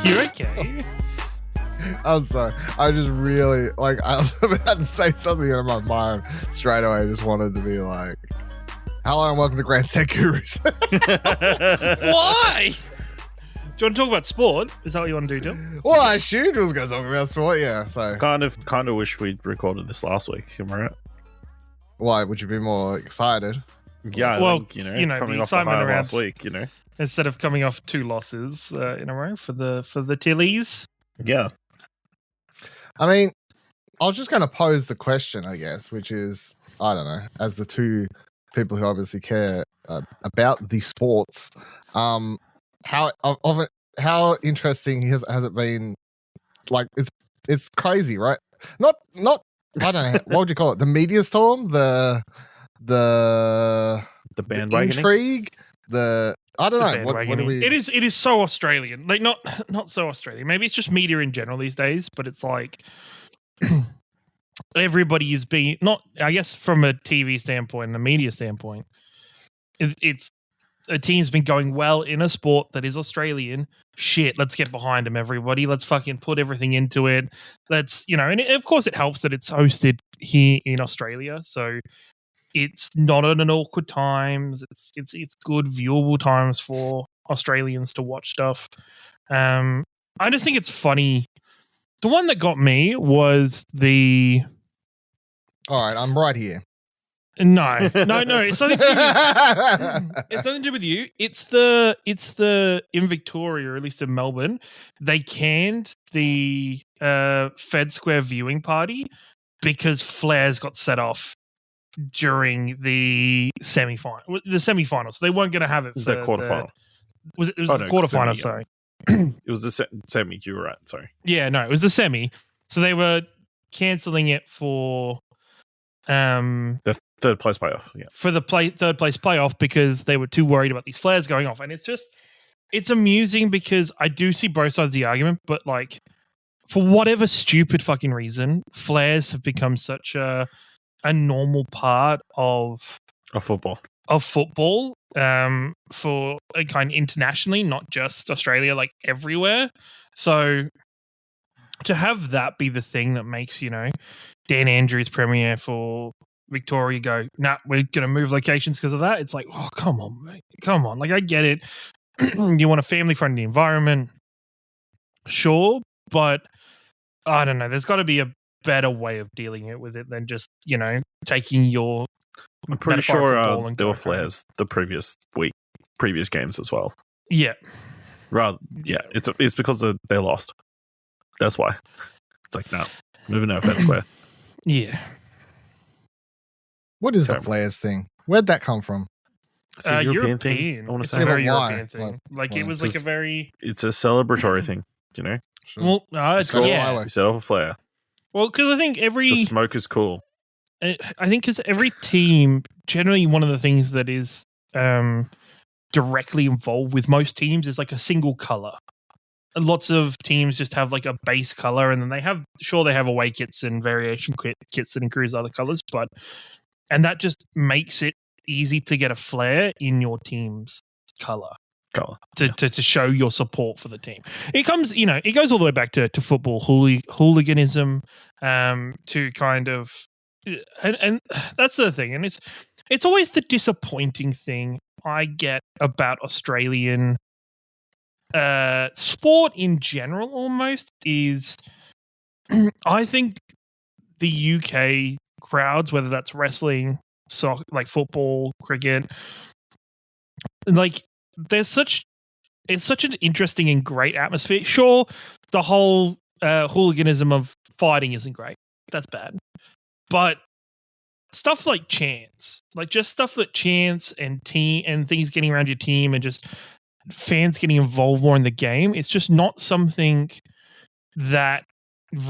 You okay? I'm sorry. I just really like. I was about to say something in my mind straight away. I just wanted to be like, "Hello and welcome to Grand Set Gurus." Why? Do you want to talk about sport? Is that what you want to do, Tim? Well, I assumed we was going to talk about sport. Yeah. So, Kind of wish we'd recorded this last week. Am I right? why would you be more excited? Yeah. Well, I think, you know, coming the off the excitement high around- last week. Instead of coming off 2 losses in a row for the Tillies. Yeah. I mean, I was just going to pose the question, I guess, which is, I don't know, as the two people who obviously care about the sports, how interesting has it been? Like, it's crazy, right? Not I don't know, what would you call it? The media storm, the bandwagoning? intrigue, I don't know. What do we? It is so Australian. Like not so Australian. Maybe it's just media in general these days, but it's like everybody is being not. I guess from a TV standpoint and a media standpoint, it's a team's been going well in a sport that is Australian. Shit, let's get behind them, everybody. Let's fucking put everything into it. Let's and of course it helps that it's hosted here in Australia, so. It's not at an awkward times. It's good viewable times for Australians to watch stuff. I just think it's funny. The one that got me was the. All right, I'm right here. No. It's nothing. It's nothing to do with you. It's the in Victoria, or at least in Melbourne, they canned the Fed Square viewing party because flares got set off during the semi-final. So they weren't going to have it for The quarterfinal. It was the quarterfinal, sorry. It was the semi, you were right, sorry. Yeah, no, it was the semi. So they were cancelling it for the third place playoff, yeah. For the third place playoff because they were too worried about these flares going off. And it's amusing because I do see both sides of the argument, but like for whatever stupid fucking reason, flares have become such a normal part of football for kind of internationally, not just Australia, like everywhere. So to have that be the thing that makes Dan Andrews premier for Victoria go, nah, we're gonna move locations because of that. It's like, oh, come on, mate, come on. Like, I get it. You want a family friendly environment, sure, but I don't know. There's got to be a better way of dealing with it than just taking your. I'm pretty sure there were flares the previous games as well. Yeah. It's because they lost. That's why. It's like, no, moving out Fed Square. Yeah. What is the flares thing? Where'd that come from? It's a European thing. I want to say a very European thing. Like it was like a very. It's a celebratory thing, Sure. Well, it's you set off a flare. Well, because I think the smoke is cool. I think because every team, generally one of the things that is directly involved with most teams is like a single color. And lots of teams just have like a base color, and then they have away kits and variation kits that includes other colors, and that just makes it easy to get a flare in your team's color. To show your support for the team. It comes, it goes all the way back to football hooliganism, to kind of, and that's the thing. And it's always the disappointing thing I get about Australian sport in general. Almost is, I think the UK crowds, whether that's wrestling, soccer, like football, cricket, like. It's such an interesting and great atmosphere. Sure, the whole hooliganism of fighting isn't great. That's bad. But stuff like chants, like just stuff that chants and team and things getting around your team and just fans getting involved more in the game, it's just not something that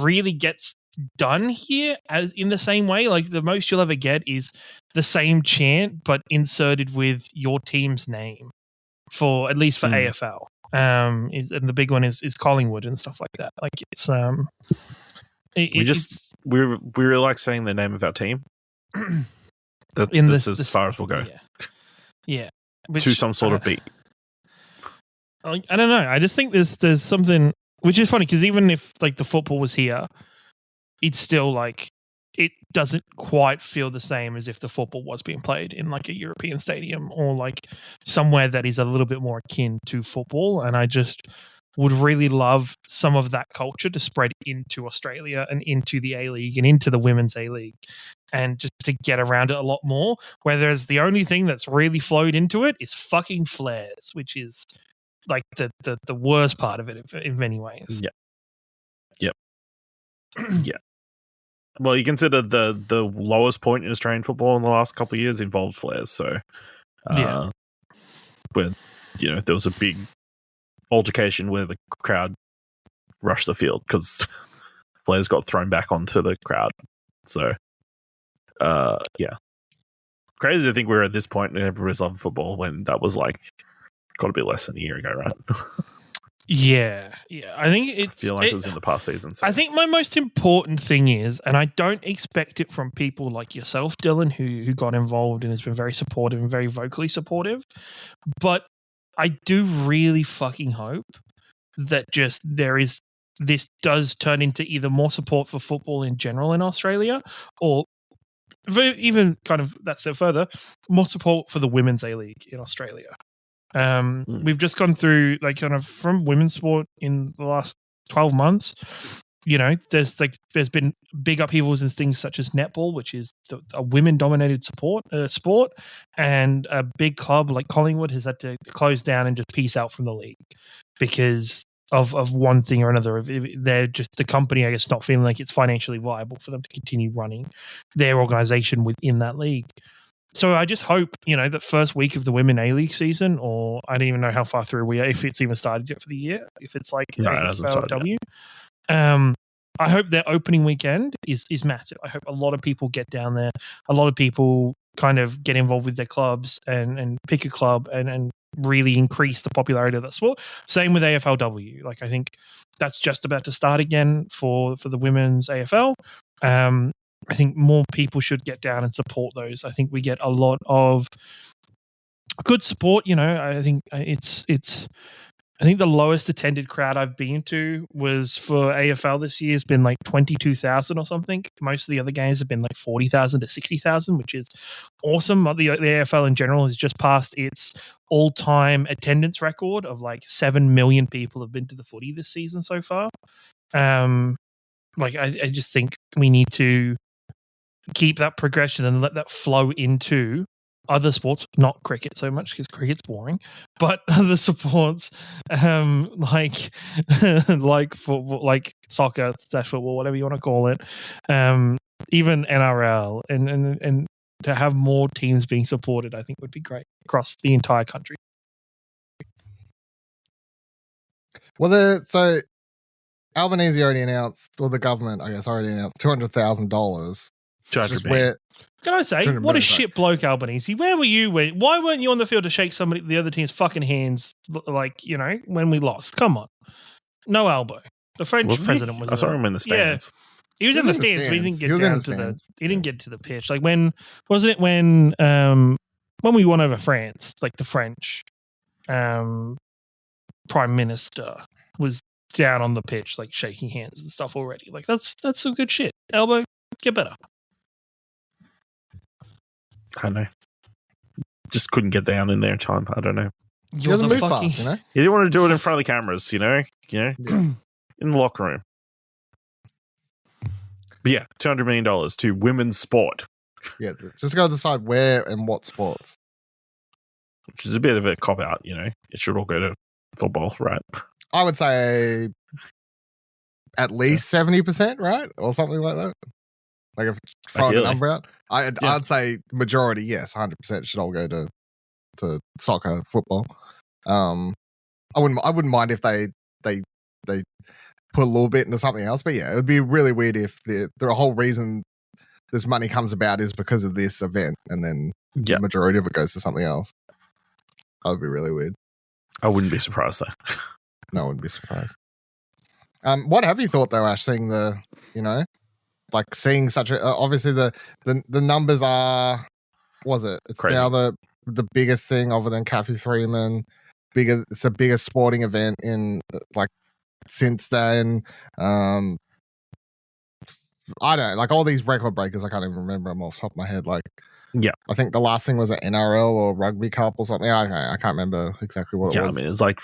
really gets done here as in the same way. Like the most you'll ever get is the same chant but inserted with your team's name. For at least for AFL, and the big one is Collingwood and stuff like that. Like it's we really like saying the name of our team. That's as far as we'll go. Yeah. To some sort of beat. I don't know. I just think there's something which is funny because even if like the football was here, it's still like it doesn't quite feel the same as if the football was being played in like a European stadium or like somewhere that is a little bit more akin to football. And I just would really love some of that culture to spread into Australia and into the A-League and into the Women's A-League and just to get around it a lot more. Whereas the only thing that's really flowed into it is fucking flares, which is like the worst part of it in many ways. Yeah. Yeah. Well, you consider the lowest point in Australian football in the last couple of years involved flares. So, where there was a big altercation where the crowd rushed the field because flares got thrown back onto the crowd. So, crazy to think we're at this point in everybody's love of football when that was like got to be less than a year ago, right? Yeah. I think I feel like it was in the past season. So. I think my most important thing is, and I don't expect it from people like yourself, Dylan, who got involved and has been very supportive and very vocally supportive, but I do really fucking hope that this does turn into either more support for football in general in Australia or even kind of that step further, more support for the Women's A-League in Australia. We've just gone through like kind of from women's sport in the last 12 months. There's been big upheavals in things such as netball, which is a women-dominated sport, and a big club like Collingwood has had to close down and just peace out from the league because of one thing or another. They're just the company, I guess, not feeling like it's financially viable for them to continue running their organization within that league. So I just hope, that first week of the Women A-League season, or I don't even know how far through we are, if it's even started yet for the year, if it's like AFLW. I hope their opening weekend is massive. I hope a lot of people get down there. A lot of people kind of get involved with their clubs and pick a club and really increase the popularity of that sport. Same with AFLW. Like I think that's just about to start again for the women's AFL. I think more people should get down and support those. I think we get a lot of good support. I think I think the lowest attended crowd I've been to was for AFL this year has been like 22,000 or something. Most of the other games have been like 40,000 to 60,000, which is awesome. The AFL in general has just passed its all-time attendance record of like 7 million people have been to the footy this season so far. I just think we need to keep that progression and let that flow into other sports, not cricket so much because cricket's boring, but other sports like football, like soccer, football, whatever you want to call it, even NRL, and to have more teams being supported, I think would be great across the entire country. Well, so Albanese already announced, or the government, I guess, already announced $200,000. Can I say, what a shit bloke, Albanese. Where were you? Why weren't you on the field to shake the other team's fucking hands, when we lost? Come on. No elbow. The French president was. I saw him in the stands. Yeah, he was in the stands, but he didn't get down to he didn't get to the pitch. Like when we won over France, like the French prime minister was down on the pitch, like shaking hands and stuff already. Like that's some good shit. Elbow, get better. I don't know. Just couldn't get down in there in time. I don't know. He doesn't move fast, He didn't want to do it in front of the cameras, Yeah. In the locker room. But yeah, $200 million to women's sport. Yeah, just got to decide where and what sports. Which is a bit of a cop-out, It should all go to football, right? I would say at least 70%, right? Or something like that. Like if throwing a number out. I'd say majority, yes, 100% should all go to soccer, football. I wouldn't mind if they put a little bit into something else, but yeah, it would be really weird if the whole reason this money comes about is because of this event, and then the majority of it goes to something else. That would be really weird. I wouldn't be surprised though. No, I wouldn't be surprised. What have you thought though, Ash? Seeing seeing such a obviously the numbers are, it's crazy. Now the biggest thing other than Kathy Freeman. It's the biggest sporting event in since then. I don't know, like all these record breakers, I can't even remember them off the top of my head. Like, Yeah. I think the last thing was an NRL or Rugby Cup or something. I can't remember exactly what it was. I mean, it's like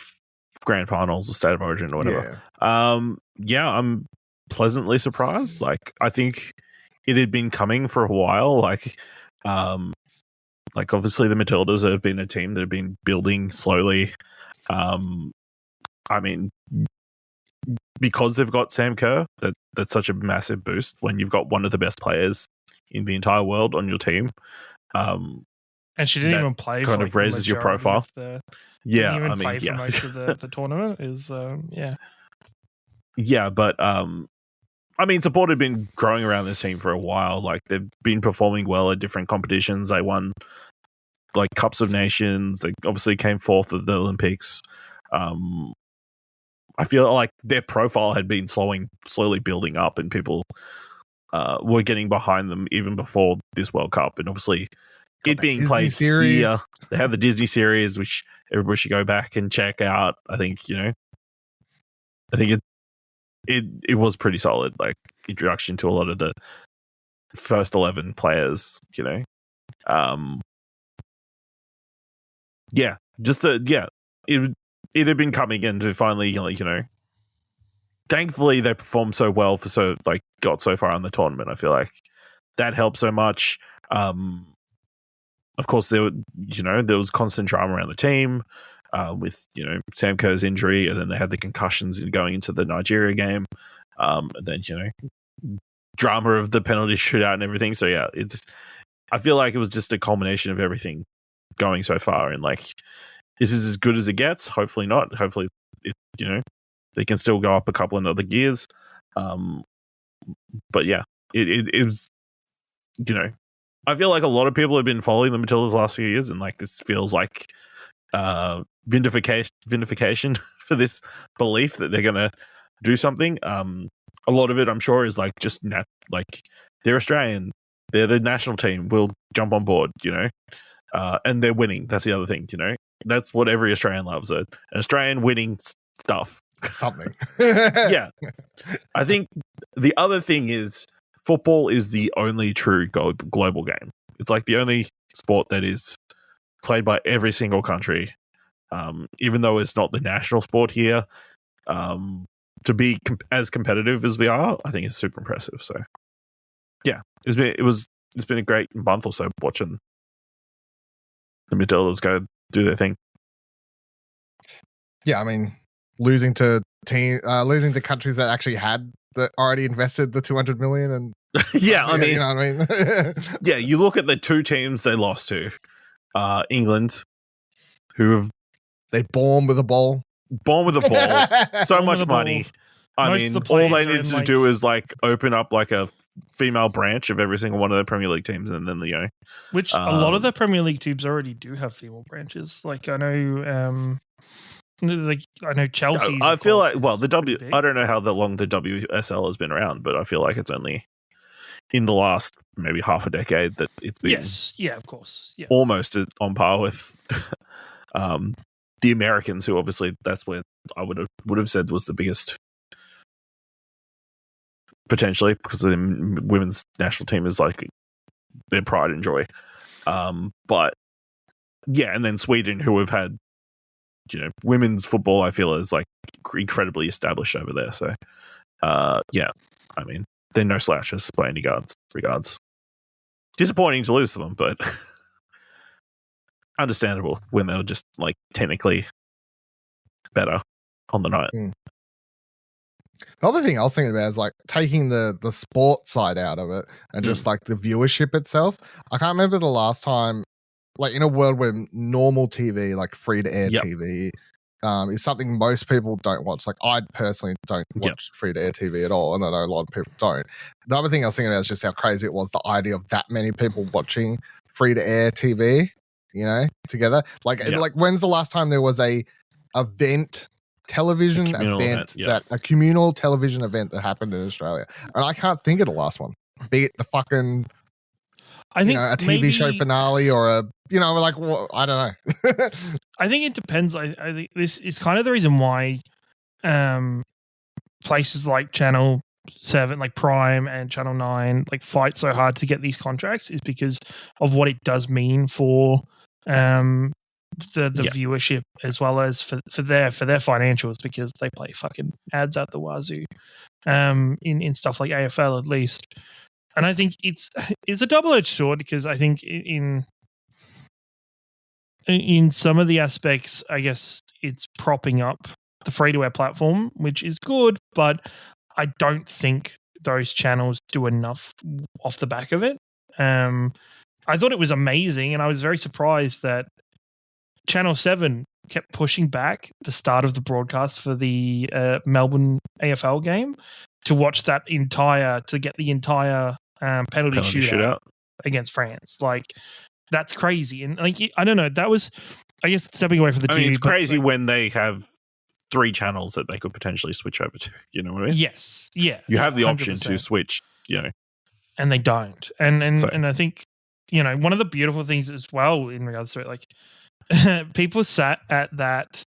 grand finals or state of origin or whatever. I'm pleasantly surprised. Like, I think it had been coming for a while. Like obviously the Matildas have been a team that have been building slowly. I mean, because they've got Sam Kerr, that's such a massive boost when you've got one of the best players in the entire world on your team. And she didn't even play. Kind of raises your profile. Didn't I mean, play for most of the tournament. Yeah, but I mean, support had been growing around this team for a while. Like, they've been performing well at different competitions. They won like Cups of Nations. They obviously came fourth at the Olympics. I feel like their profile had been slowly building up, and people were getting behind them even before this World Cup. And obviously, it being Disney played series. here, they have the Disney series, which everybody should go back and check out. I think it was pretty solid, like introduction to a lot of the first 11 players. It had been coming in to finally, thankfully they performed so well got so far in the tournament. I feel like that helped so much. Of course, there was constant drama around the team with Sam Kerr's injury, and then they had the concussions going into the Nigeria game, and then drama of the penalty shootout and everything. So yeah, I feel like it was just a culmination of everything going so far, and like, this is as good as it gets. Hopefully not. Hopefully, they can still go up a couple of other gears. But yeah, it was, I feel like a lot of people have been following the Matildas the last few years, and like, this feels like vindication for this belief that they're going to do something. A lot of it, I'm sure, is like just they're Australian, they're the national team, we'll jump on board, and they're winning. That's the other thing, that's what every Australian loves, an Australian winning stuff. Something. Yeah. I think the other thing is football is the only true global game. It's like the only sport that is played by every single country, even though it's not the national sport here. To be as competitive as we are, I think it's super impressive. So yeah, it's been a great month or so watching the Matildas go do their thing. Yeah, I mean, losing to countries that actually had already invested the 200 million, and yeah, I mean, you know what I mean. Yeah, you look at the two teams they lost to, England, they born with a ball, so much money. I mean, all they need to do is like open up like a female branch of every single one of the Premier League teams, and then which a lot of the Premier League teams already do have female branches. Like, I know, Chelsea. I feel like, well, I don't know how long the WSL has been around, but I feel like it's only in the last maybe half a decade that it's been. Yes, yeah, of course, yeah, almost on par with the Americans, who obviously that's where I would have said was the biggest, potentially, because the women's national team is like their pride and joy. But yeah, and then Sweden, who have had women's football, I feel is like incredibly established over there. So yeah, I mean, they're no slouches by any regards. Disappointing to lose to them, but understandable when they were just like technically better on the night. The other thing I was thinking about is like taking the sport side out of it and just like the viewership itself. I can't remember the last time, like, in a world where normal TV, like free to air TV, is something most people don't watch. Like, I personally don't watch free to air TV at all, and I know a lot of people don't. The other thing I was thinking about is just how crazy it was, the idea of that many people watching free to air TV, together. Like, when's the last time there was a communal television event that happened in Australia? And I can't think of the last one. Be it the fucking, a TV show finale or I don't know. I think it depends. I think this is kind of the reason why places like Channel 7, like Prime and Channel 9, like fight so hard to get these contracts is because of what it does mean for the viewership as well as for their financials, because they play fucking ads at the wazoo in stuff like AFL at least. And I think it's a double-edged sword, because I think in some of the aspects, I guess it's propping up the free-to-air platform, which is good, but I don't think those channels do enough off the back of it. I thought it was amazing, and I was very surprised that Channel 7 kept pushing back the start of the broadcast for the Melbourne AFL game to watch to get the entire penalty shootout against France. Like, that's crazy. And like, I don't know, that was, I guess, stepping away from the TV. It's crazy when they have 3 channels that they could potentially switch over to. You know what I mean? Yes. Yeah. You have the 100%. option to switch, and they don't. And I think, one of the beautiful things as well in regards to it, like, people sat at that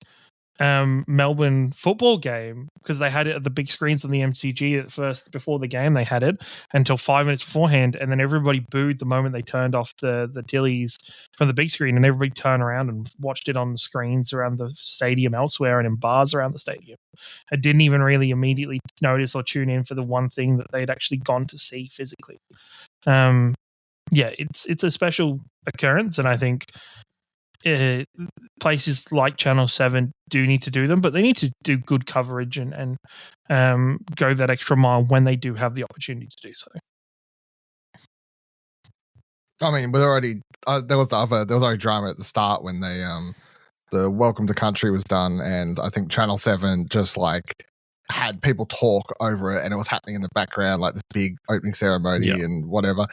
Melbourne football game because they had it at the big screens on the MCG at first. Before the game, they had it until 5 minutes beforehand, and then everybody booed the moment they turned off the tillies from the big screen, and everybody turned around and watched it on the screens around the stadium elsewhere and in bars around the stadium. I didn't even really immediately notice or tune in for the one thing that they'd actually gone to see physically. It's a special occurrence, and I think places like Channel 7 do need to do them, but they need to do good coverage and go that extra mile when they do have the opportunity to do so. I mean, but already there was already drama at the start when they the Welcome to Country was done, and I think Channel 7 just like had people talk over it, and it was happening in the background, like this big opening ceremony and whatever.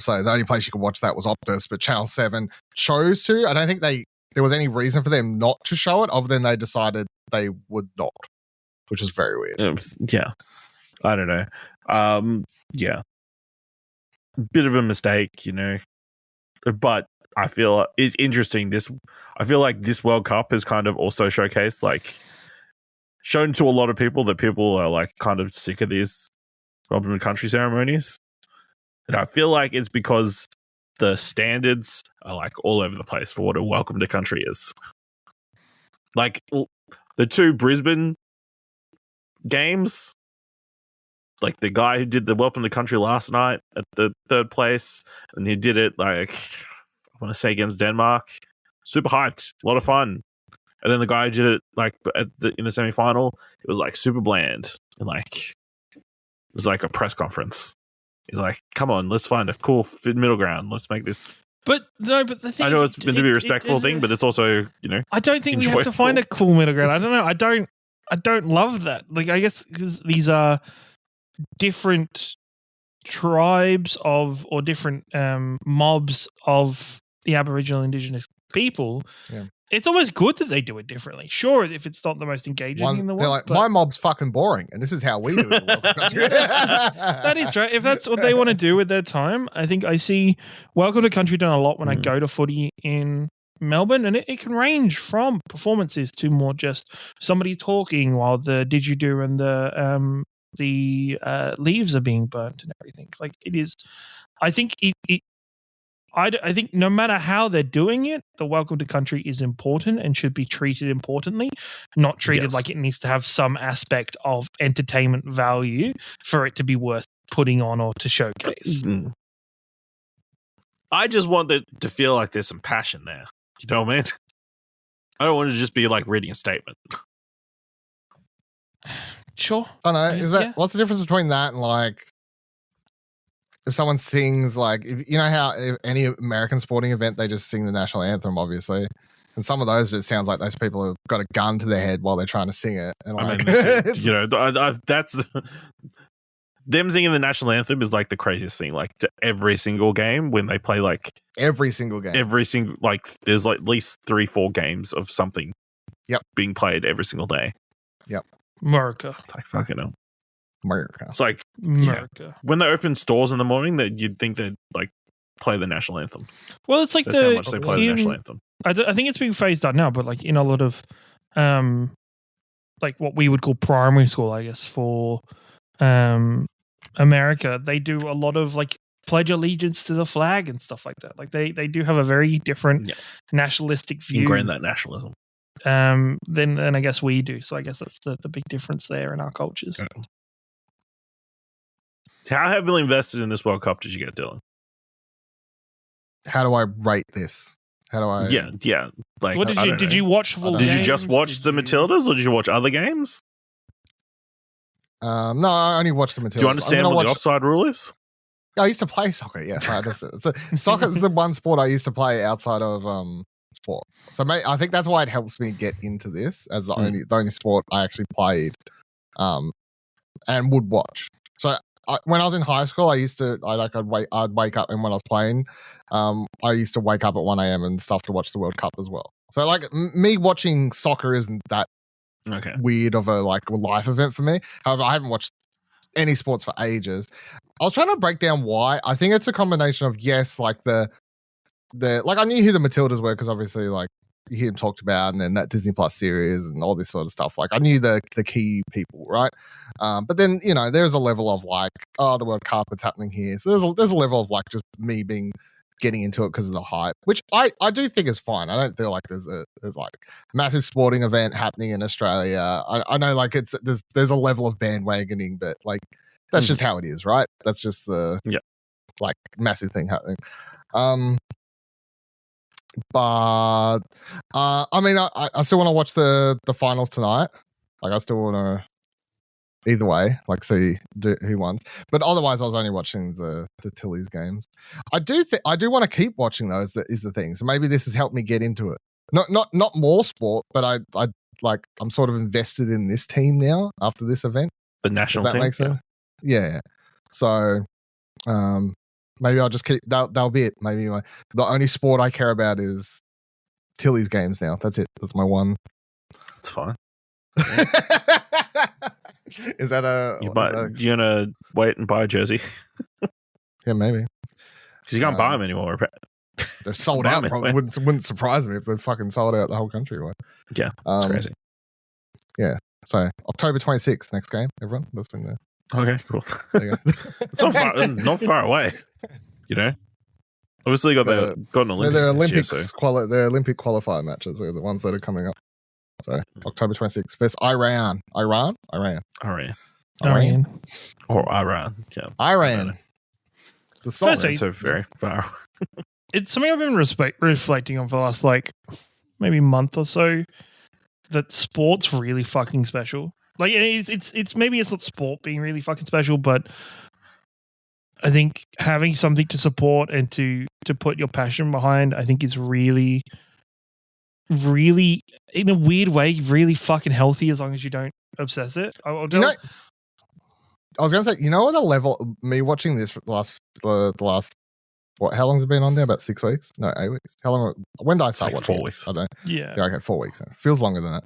So the only place you could watch that was Optus, but Channel 7 chose to. I don't think there was any reason for them not to show it, other than they decided they would not, which is very weird. I don't know. Bit of a mistake, but I feel it's interesting. I feel like this World Cup has kind of also showcased, like, shown to a lot of people that people are like kind of sick of these Welcome to Country ceremonies. And I feel like it's because the standards are like all over the place for what a Welcome to Country is. Like the 2 Brisbane games, like the guy who did the Welcome to Country last night at the 3rd place, and he did it like, I want to say against Denmark. Super hyped, a lot of fun. And then the guy who did it like in the semi-final, it was like super bland, and like it was like a press conference. He's like, "Come on, let's find a cool middle ground. Let's make this." But the thing I know it's meant to be a respectful thing, but it's also, I don't think we have to find a cool middle ground. I don't know. I don't love that. Like, I guess because these are different tribes or different mobs of the Aboriginal Indigenous people. Yeah. It's almost good that they do it differently. Sure, if it's not the most engaging in the world. They're like, my mob's fucking boring, and this is how we do it. That is right. If that's what they want to do with their time, I think I see Welcome to Country done a lot when I go to footy in Melbourne, and it can range from performances to more just somebody talking while the didgeridoo and the leaves are being burnt and everything. Like, it is. I think I think no matter how they're doing it, the Welcome to Country is important and should be treated importantly, not treated like it needs to have some aspect of entertainment value for it to be worth putting on or to showcase. I just want it to feel like there's some passion there. You know what I mean? I don't want to just be like reading a statement. Sure. I know. What's the difference between that and like, if someone sings, like, you know how any American sporting event, they just sing the national anthem, obviously. And some of those, it sounds like those people have got a gun to their head while they're trying to sing it. And like, that's them singing the national anthem is like the craziest thing. Like, to every single game when they play, like every single game, like there's like at least 3-4 games of something. Being played every single day. America. It's like, fucking hell. America. It's like America. When they open stores in the morning, that you'd think they'd like play the national anthem. Well, it's like that's how much they play the national anthem. I think it's being phased out now, but like in a lot of like what we would call primary school, I guess, for America, they do a lot of like pledge allegiance to the flag and stuff like that. Like they do have a very different nationalistic view. Ingrain that nationalism. Than I guess we do. So I guess that's the big difference there in our cultures. Okay. How heavily invested in this World Cup did you get, Dylan? How do I rate this? How do I? Yeah. Like, what did you watch full Did games? you just watch the Matildas, or did you watch other games? No, I only watched the Matildas. Do you understand what the offside rule is? I used to play soccer. Yes, I understand. Soccer is the one sport I used to play outside of sport. So I think that's why it helps me get into this as the only sport I actually played, and would watch. So when I was in high school, I'd wake up, and when I was playing, I used to wake up at 1 a.m. and stuff to watch the World Cup as well. So like me watching soccer isn't that weird of a life event for me. However, I haven't watched any sports for ages. I was trying to break down why. I think it's a combination of like the like I knew who the Matildas were because obviously like you hear them talked about, and then that Disney Plus series and all this sort of stuff. Like I knew the key people, right? But then there's a level of like, oh, the World Cup, it's happening here. So there's a level of like just me getting into it because of the hype, which I do think is fine. I don't feel like there's like massive sporting event happening in Australia. I know like there's a level of bandwagoning, but like that's just how it is, right? That's just the like massive thing happening. But I mean, I still want to watch the finals tonight. Like I still want to. Either way, like see who won. But otherwise, I was only watching the Tillies games. I do want to keep watching those. That is the thing. So maybe this has helped me get into it. Not more sport, but I'm sort of invested in this team now after this event. The national team. Makes sense? Yeah. So maybe I'll just keep. That'll be it. Maybe the only sport I care about is Tillies games now. That's it. That's my one. It's fine. Yeah. Is that you gonna wait and buy a jersey? Yeah, maybe. Because you can't buy them anymore. They're sold out. Probably wouldn't surprise me if they're fucking sold out the whole country. Right? Yeah, it's crazy. Yeah. So October 26th, next game. Everyone, that's when there. Okay, cool. There you go. It's not far away. Obviously got an Olympic. They're Olympic they're Olympic qualifier matches. Are the ones that are coming up. So October 26th versus Iran. Or Iran. Yeah. Iran. The song is so very far. It's something I've been reflecting on for the last maybe month or so. That sport's really fucking special. Like it's maybe it's not sport being really fucking special, but I think having something to support and to put your passion behind, I think is really, really, in a weird way, really fucking healthy as long as you don't obsess it. I was gonna say, what the level me watching this for the last what? How long has it been on there? About 6 weeks? No, 8 weeks. How long? When did I start watching? 4 weeks. I don't. Yeah. Okay, 4 weeks. Feels longer than that.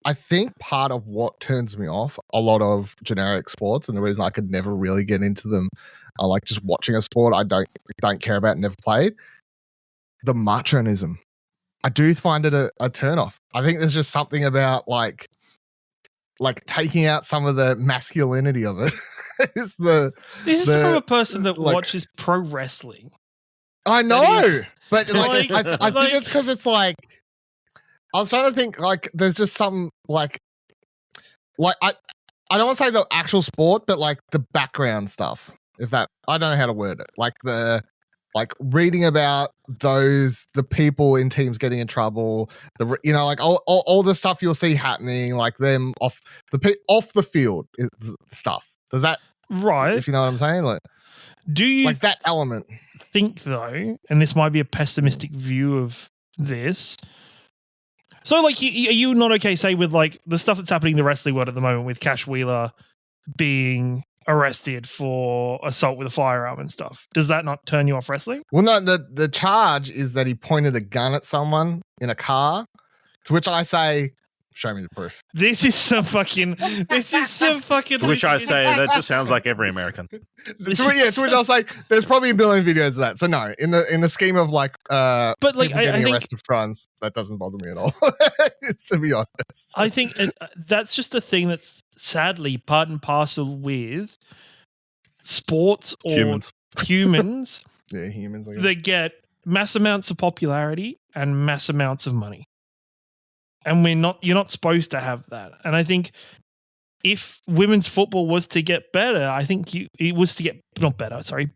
I think part of what turns me off a lot of generic sports, and the reason I could never really get into them, I like just watching a sport I don't care about, never played. The machonism. I do find it a turn off. I think there's just something about like taking out some of the masculinity of it. This is from a person that watches pro wrestling. I know, but I think it's because it's like I was trying to think like there's just some like I don't want to say the actual sport, but like the background stuff. If that I don't know how to word it. Like reading about the people in teams getting in trouble, like all the stuff you'll see happening, like them off the field stuff. Does that right? If you know what I'm saying, like, do you like that element? Think though, and this might be a pessimistic view of this. So, like, are you not okay? Say with like the stuff that's happening in the wrestling world at the moment, with Cash Wheeler being arrested for assault with a firearm and stuff. Does that not turn you off wrestling? Well, no, the charge is that he pointed a gun at someone in a car, to which I say, Show me the proof. This is some fucking. To which I say that just sounds like every American. To which I'll say there's probably a billion videos of that. So no, in the scheme of like but like people getting arrested for crimes, that doesn't bother me at all. To be honest, I think that's just a thing that's sadly part and parcel with sports or humans. Yeah, humans. I guess. They get mass amounts of popularity and mass amounts of money. And you're not supposed to have that. And I think if women's football was to get better, I think it was to get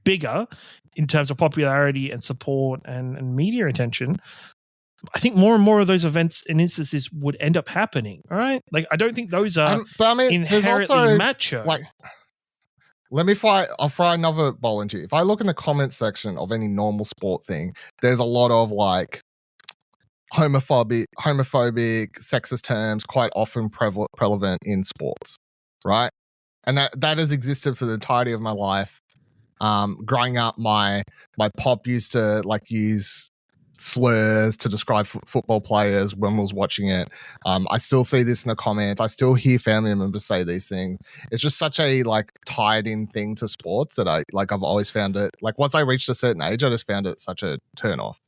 bigger in terms of popularity and support and media attention. I think more and more of those events and instances would end up happening. All right, like I don't think those are inherently macho. Like, I'll fry another bowl into you. If I look in the comments section of any normal sport thing, there's a lot of like homophobic, sexist terms quite often prevalent in sports, right? And that has existed for the entirety of my life. Growing up, my pop used to like use slurs to describe football players when I was watching it. I still see this in the comments. I still hear family members say these things. It's just such a like tied in thing to sports that I've always found it like once I reached a certain age, I just found it such a turn off.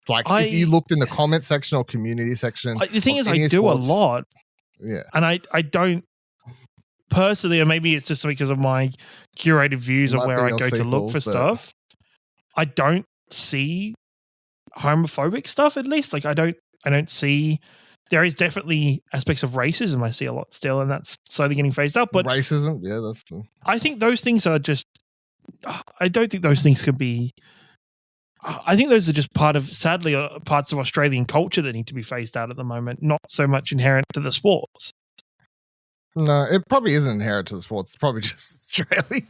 Like if you looked in the comment section or community section, the thing is, I do a lot, and I don't personally, and maybe it's just because of my curated views of where I go to look for stuff. I don't see homophobic stuff. At least, like I don't see. There is definitely aspects of racism I see a lot still, and that's slowly getting phased out. But racism, I think those things are just. I don't think those things can be. I think those are just sadly, parts of Australian culture that need to be phased out at the moment, not so much inherent to the sports. No, it probably isn't inherent to the sports. It's probably just Australian.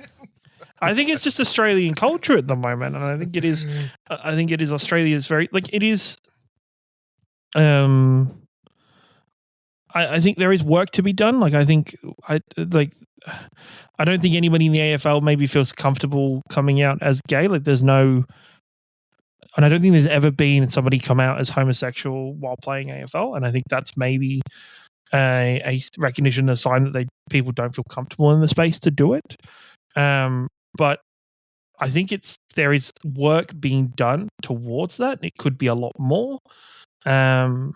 I think it's just Australian culture at the moment, and I think it is. I think it is Australia's very like it is. I think there is work to be done. Like I don't think anybody in the AFL maybe feels comfortable coming out as gay. Like there's no. And I don't think there's ever been somebody come out as homosexual while playing AFL. And I think that's maybe a recognition, a sign that people don't feel comfortable in the space to do it. But I think there is work being done towards that. It could be a lot more. And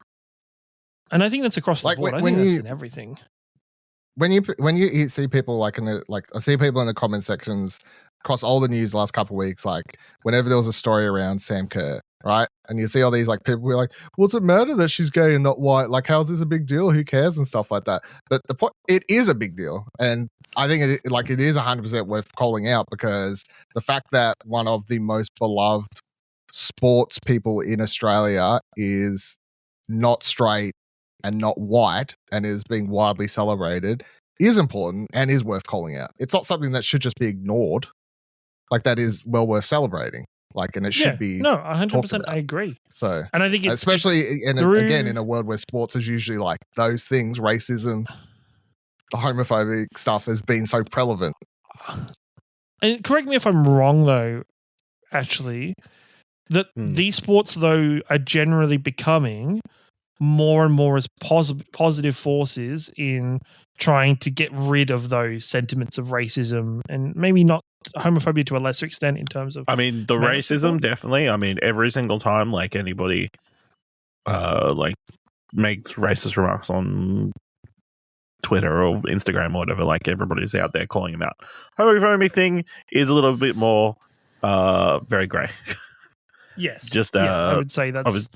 I think that's across the board. I think that's in everything. When you see people like I see people in the comment sections across all the news the last couple of weeks, like whenever there was a story around Sam Kerr, right? And you see all these like people who are like, what's it matter that she's gay and not white? Like, how's this a big deal? Who cares and stuff like that? But the point, it is a big deal, and I think it is 100% worth calling out because the fact that one of the most beloved sports people in Australia is not straight and not white and is being widely celebrated is important and is worth calling out. It's not something that should just be ignored. Like that is well worth celebrating. Like, and it should be. No, 100%. I agree. So, and I think it's especially again in a world where sports is usually like those things, racism, the homophobic stuff has been so prevalent. And correct me if I'm wrong, though. Actually, that these sports though are generally becoming more and more as positive forces in trying to get rid of those sentiments of racism and maybe not homophobia to a lesser extent in terms of. I mean, the racism definitely. I mean, every single time like anybody like makes racist remarks on Twitter or Instagram or whatever, like everybody's out there calling them out. Homophobic thing is a little bit more very grey. Yes. Just I would say that's.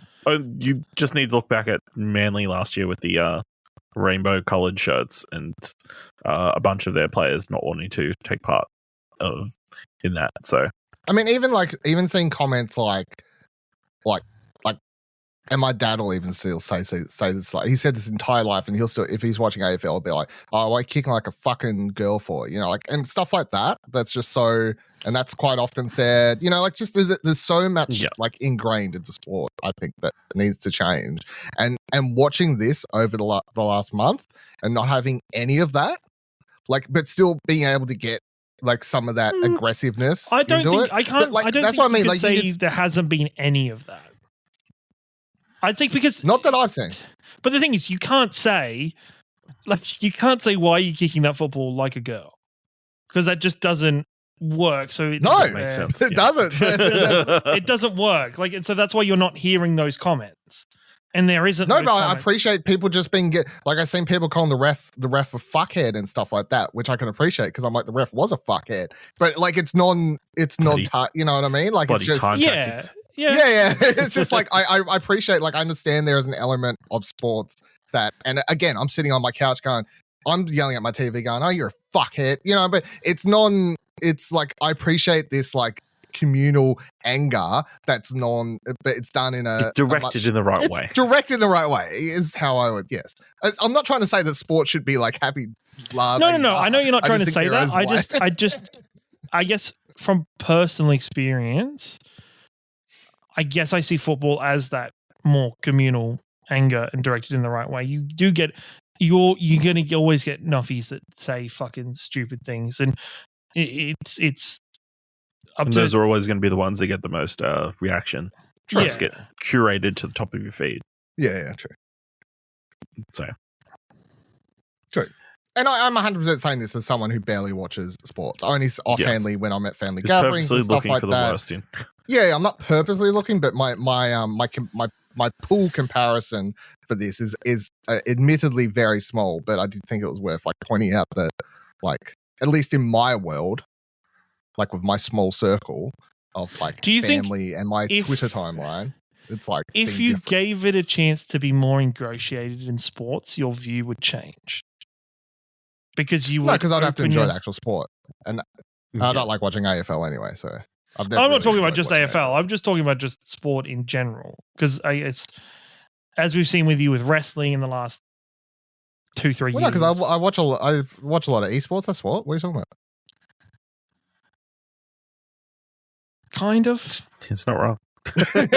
You just need to look back at Manly last year with the rainbow coloured shirts and a bunch of their players not wanting to take part in that. So I mean, even seeing comments like, and my dad will even still say this. Like, he said this entire life, and he'll still, if he's watching AFL, he'll be like, "Oh, why kicking like a fucking girl for?" You know, like, and stuff like that. That's just so, and that's quite often said. You know, like, just there's so much like ingrained into sport. I think that needs to change. And watching this over the last month and not having any of that, like, but still being able to get like some of that aggressiveness. I don't think it. I can't. Like, I don't that's think what I mean. You like, say there hasn't been any of that. I think because Not that I've seen. But the thing is, you can't say why you're kicking that football like a girl, because that just doesn't work. So it No, doesn't makes sense. it doesn't. it doesn't work. Like, and so that's why you're not hearing those comments. And there isn't. No, those but I comments. appreciate people just being like I've seen people calling the ref a fuckhead and stuff like that, which I can appreciate because I'm like the ref was a fuckhead, but like it's non, you know what I mean? Like it's just time Yeah. tactics. Yeah. It's just like I appreciate, like I understand there is an element of sports that, and again, I'm sitting on my couch going, I'm yelling at my TV going, oh, you're a fuckhead, you know, but it's like I appreciate this like communal anger that's but it's done in It's directed in the right way. It's directed in the right way is how I would, yes. I'm not trying to say that sport should be like happy, love. No. I know you're not trying to just say think there that. is I guess from personal experience, I guess I see football as that more communal anger and directed in the right way. You do get you're gonna always get nuffies that say fucking stupid things, and it's up And to those are always going to be the ones that get the most reaction. Tries to get curated to the top of your feed. Yeah, true. So, true. And I'm 100% saying this as someone who barely watches sports. Only offhandly when I'm at family just gatherings purposely and stuff looking like for the that. worst in. Yeah, I'm not purposely looking, but my pool comparison for this is admittedly very small. But I did think it was worth like pointing out that, like, at least in my world, like with my small circle of like family and my Twitter timeline, it's like if you gave it a chance to be more ingratiated in sports, your view would change. Because you would because I'd have to enjoy the actual sport, and I don't like watching AFL anyway. So I'm not talking about just AFL. I'm just talking about just sport in general. Because as we've seen with you with wrestling in the last 2-3 years. No, because I watch a lot of esports. That's what are you talking about? Kind of. It's not wrong. It's not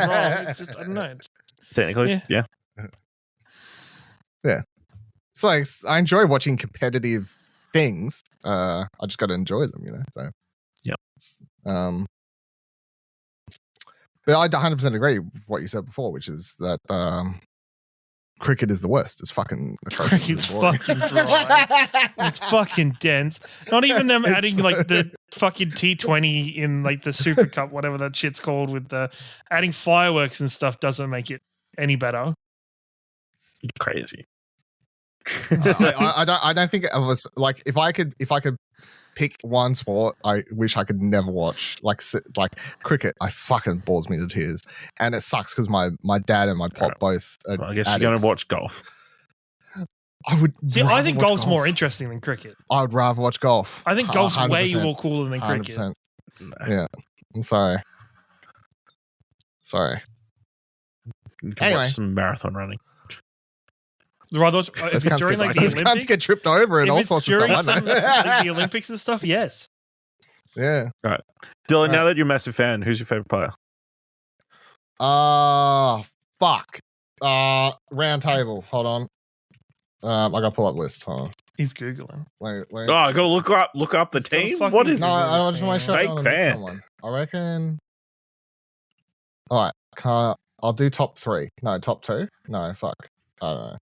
wrong. It's just, I don't know. Technically, yeah. It's like I enjoy watching competitive things. I just got to enjoy them, you know. So yeah. But I 100% agree with what you said before, which is that cricket is the worst. It's fucking atrocious. Cricket's fucking dry. It's fucking dense. Not even them adding like the fucking T20 in like the Super Cup, whatever that shit's called, with the adding fireworks and stuff doesn't make it any better. Crazy. I don't think it was like if I could pick one sport I wish I could never watch, like cricket. I fucking bores me to tears, and it sucks because my dad and my pop both are I guess addicts. you're gonna watch golf. I would see. I think golf's more interesting than cricket. I would rather watch golf. I think golf's 100%, way more cooler than cricket. 100%. Yeah, I'm sorry. You can watch some marathon running. Rather, if it's during like the these Olympics, cunts get tripped over and all sorts of stuff. Like the Olympics and stuff, yes. Yeah. All right, Dylan. Now that you're a massive fan, who's your favorite player? Fuck. Round table. Hold on. I gotta pull up list. Hold on. He's googling. Wait. Oh, I gotta look up the team. What is? No, I don't just want to show fake fan. Someone. I reckon. All right. I'll do top 3. No, top 2. No, fuck. I don't know.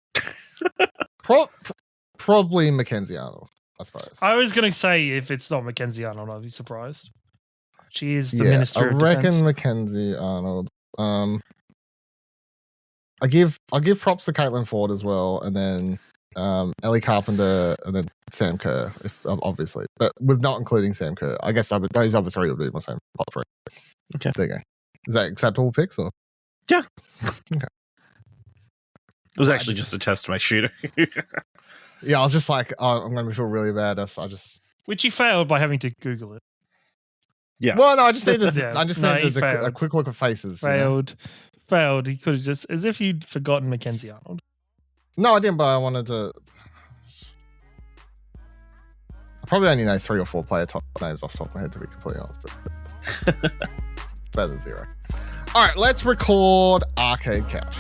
Probably Mackenzie Arnold, I suppose. I was going to say if it's not Mackenzie Arnold, I'd be surprised. She is the Minister of Defense. I reckon Mackenzie Arnold. I give props to Caitlin Ford as well, and then Ellie Carpenter, and then Sam Kerr, obviously, but with not including Sam Kerr. I guess those other 3 would be my same top 3. Okay, there you go. Is that acceptable picks or? Yeah. Okay. It was actually just a test to make shooter. Yeah, I was just like, I'm going to feel really bad. Which he failed by having to Google it. Yeah. Well, no, I just needed. Yeah. I just needed a quick look at faces. Failed. He could have just, as if you'd forgotten Mackenzie Arnold. No, I didn't. But I wanted to. I probably only know 3 or 4 player top names off the top of my head, to be completely honest. Better than 0. All right, let's record Arcade Couch.